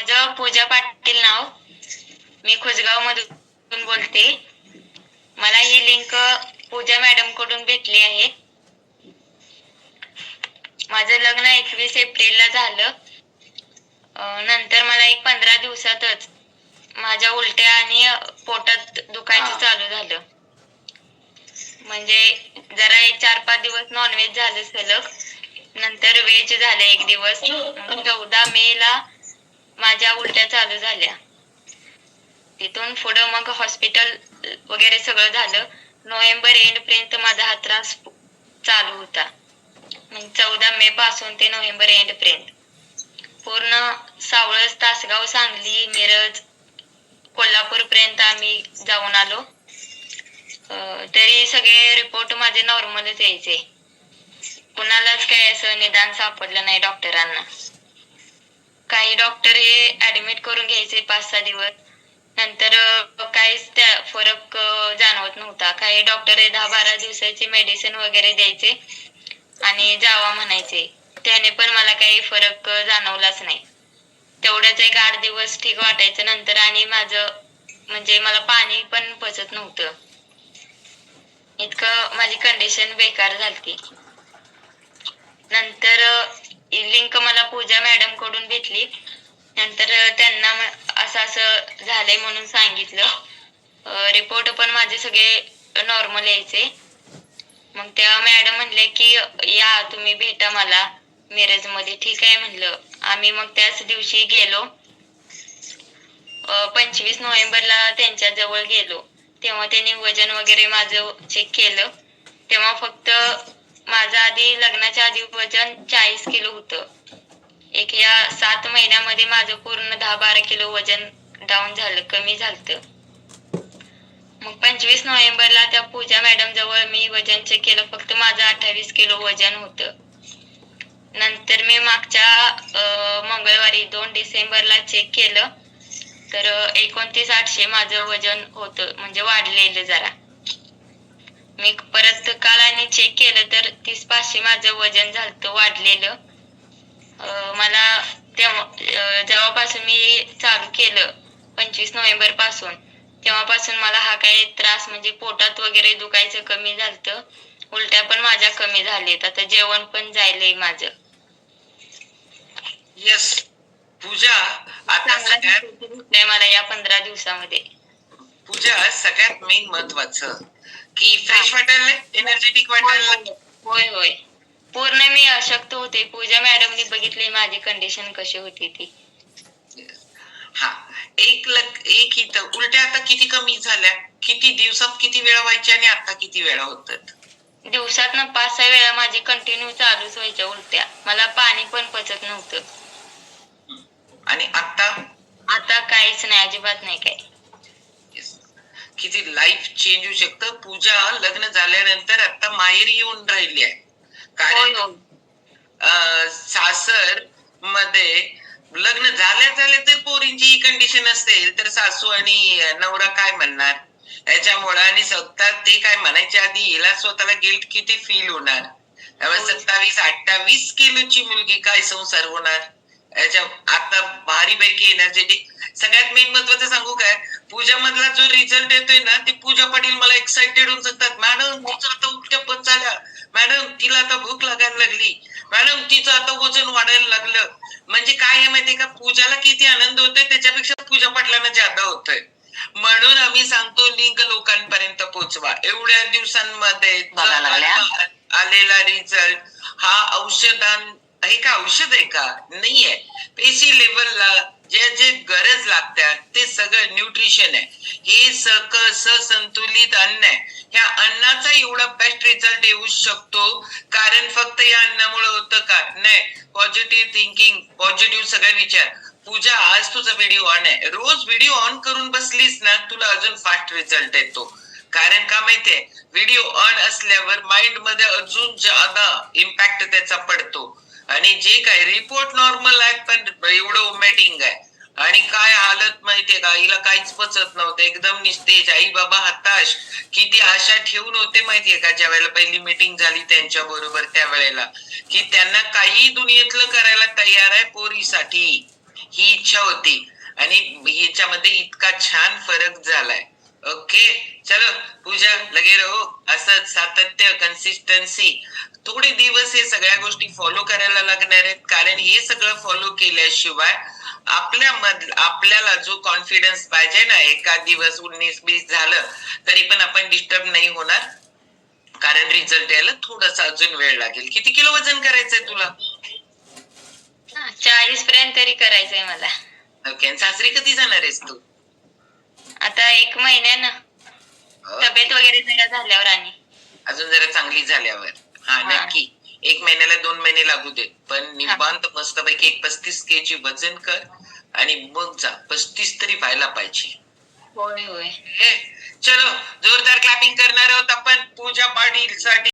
माझं पूजा पाटील नाव. मी खुसगाव मधून बोलते. मला ही लिंक पूजा मॅडम कडून भेटली आहे. माझं लग्न 21 एप्रिलला झालं. नंतर मला एक 15 दिवसातच माझ्या उलट्या आणि पोटात दुखायचं चालू झालं. म्हणजे जरा एक 4-5 दिवस नॉनव्हेज झालं सलग. नंतर व्हेज झालं एक दिवस. 14 मे ला माझ्या उलट्या चालू झाल्या. तिथून पुढं मग हॉस्पिटल वगैरे सगळं झालं. नोव्हेंबर एंड पर्यंत माझा हा त्रास चालू होता. 14 मे पासून ते नोव्हेंबर एंड पर्यंत पूर्ण सावळज, तासगाव, सांगली, मिरज, कोल्हापूर पर्यंत आम्ही जाऊन आलो. तरी सगळे रिपोर्ट माझे नॉर्मलच यायचे. कुणालाच काही असं निदान सापडलं नाही डॉक्टरांना. काही डॉक्टर हे ऍडमिट करून घ्यायचे 5-6 दिवस. नंतर काहीच त्या फरक जाणवत नव्हता. काही डॉक्टर हे 10-12 दिवसाची मेडिसिन वगैरे द्यायचे आणि जावा म्हणायचे. त्याने पण मला काही फरक जाणवलाच नाही. तेवढंच एक 8 दिवस ठीक वाटायचं. नंतर आणि माझं म्हणजे मला पाणी पण पचत नव्हतं. इतकं माझी कंडिशन बेकार झालती. नंतर लिंक मला पूजा मॅडम कडून भेटली. नंतर त्यांना असं झालंय म्हणून सांगितलं. रिपोर्ट पण माझे सगळे नॉर्मल यायचे. मग तेव्हा मॅडम म्हणले की या तुम्ही भेटा मला मिरज मध्ये. ठीक आहे म्हणलं. आम्ही मग त्याच दिवशी गेलो. 25 नोव्हेंबरला त्यांच्या जवळ गेलो. तेव्हा त्यांनी वजन वगैरे माझं चेक केलं. तेव्हा फक्त माझं आधी लग्नाच्या आधी वजन 40 किलो होतं. एक या 7 महिन्यामध्ये माझं पूर्ण 10-12 किलो वजन डाऊन झालं, कमी झालं. मग 25 नोव्हेंबरला त्या पूजा मॅडम जवळ मी वजन चेक केलं. फक्त माझं 28 किलो वजन होतं. नंतर मी मागच्या मंगळवारी 2 डिसेंबरला चेक केलं तर 29,800 माझं वजन होतं. म्हणजे वाढलेलं जरा. मी परत काल आणि चेक केलं तर 30,500 माझं वजन झालं वाढलेलं. मला जेव्हापासून मी चालू केलं 25 नोव्हेंबर पासून, तेव्हापासून मला हा काही त्रास म्हणजे पोटात वगैरे दुखायचं कमी झालं. उलट्या पण माझ्या कमी झालेत. आता जेवण पण जायलंय माझं. यस पूजा, आता सगळ्यात मला या 15 दिवसामध्ये पूजा सगळ्यात मेन महत्वाचं की फ्रेश वाटायला, एनर्जेटिक वाटायला. होय होय. पूर्ण मी अशक्त होते. पूजा मॅडमनी बघितली माझी कंडिशन कशी होती ती. हा एक इथं उलट्या आता किती कमी झाल्या, किती दिवसात किती वेळा व्हायच्या आणि आता किती वेळा होतात? दिवसातनं 5-6 वेळा माझी कंटिन्यू चालूच व्हायच्या उलट्या. मला पाणी पण पचत नव्हतं. आणि आता काहीच नाही, अजिबात नाही काही. किती लाईफ चेंज होऊ शकतं. पूजा लग्न झाल्यानंतर आता माहेरी येऊन राहिली आहे. कारण सासर मध्ये लग्न झाल्या तर पोरींची ही कंडिशन असेल तर सासू आणि नवरा काय म्हणणार याच्यामुळे. आणि स्वतः ते काय म्हणायच्या आधी हिला स्वतःला गिल्ट किती फील होणार. 27-28 किलोची मुलगी काय संसार होणार याच्या. आता भारीपैकी एनर्जेटिक. सगळ्यात मेन महत्वाचं सांगू काय, पूजा मधला जो रिझल्ट येतोय ना, ते पूजा पाटील मला एक्साइटेड होऊन सांगतात, मॅडम तिचं आता उलट्या पण झाल्या, मॅडम तिला आता भूक लागायला लागली, मॅडम तिचं आता वजन वाढायला लागलं. म्हणजे काय आहे माहितीये का, पूजाला किती आनंद होतोय त्याच्यापेक्षा पूजा पाटलांना जादा होतोय. म्हणून आम्ही सांगतो लिंक लोकांपर्यंत पोहोचवा. एवढ्या दिवसांमध्ये आलेला रिझल्ट हा औषधां आहे का, औषध आहे का नाहीये. पेशी लेवलला जे जे गरज लागतात ते सगळं न्यूट्रिशन आहे. हे संतुलित अन्न आहे. ह्या अन्नाचा एवढा बेस्ट रिझल्ट येऊ शकतो कारण फक्त या अन्नामुळे होतं का नाही. पॉझिटिव्ह थिंकिंग, पॉझिटिव्ह सगळे विचार. पूजा आज तुझा व्हिडिओ ऑन आहे, रोज व्हिडिओ ऑन करून बसलीस ना तुला अजून फास्ट रिझल्ट येतो. कारण का माहितीये, व्हिडिओ ऑन असल्यावर माइंड मध्ये अजून ज्यादा इम्पॅक्ट त्याचा पडतो. आणि जे काय रिपोर्ट नॉर्मल आहेत पण एवढं ओमॅटिंग आहे. आणि काय हालत माहितीये का, हिला काहीच पचत नव्हतं, एकदम निस्तेज. आई बाबा हताश. किती आशा ठेवून होते माहितीये का, ज्या वेळेला पहिली मीटिंग झाली त्यांच्या बरोबर त्यावेळेला, की त्यांना काही दुनियेतलं करायला तयार आहे पोरीसाठी. ही इच्छा होती आणि ह्याच्यामध्ये इतका छान फरक झालाय. ओके, चलो पूजा, लगे रहो असंच सातत्य, कन्सिस्टन्सी. थोडे दिवस हे सगळ्या गोष्टी फॉलो करायला लागणार आहेत, कारण हे सगळं फॉलो केल्याशिवाय आपल्याला जो कॉन्फिडन्स पाहिजे ना, एका दिवस 19-20 झालं तरी पण आपण डिस्टर्ब नाही होणार, कारण रिझल्ट यायला थोडासा अजून वेळ लागेल. किती किलो वजन करायचंय तुला? 40 पर्यंत तरी करायचंय मला. ओके, आणि सासरी कधी जाणार आहेस तू? आता 1 महिन्यानं तब्येत वगैरे जरा झाल्यावर आणि. अजून जरा चांगली झाल्यावर. हा, नक्की. 1 महिन्याला 2 महिने लागू दे, पण निवांत मस्तपैकी 35 kg वजन कर आणि मग जा. 35 तरी व्हायला पाहिजे. होय होय. चलो, जोरदार क्लॅपिंग करणार आहोत आपण पूजा पाटील साठी.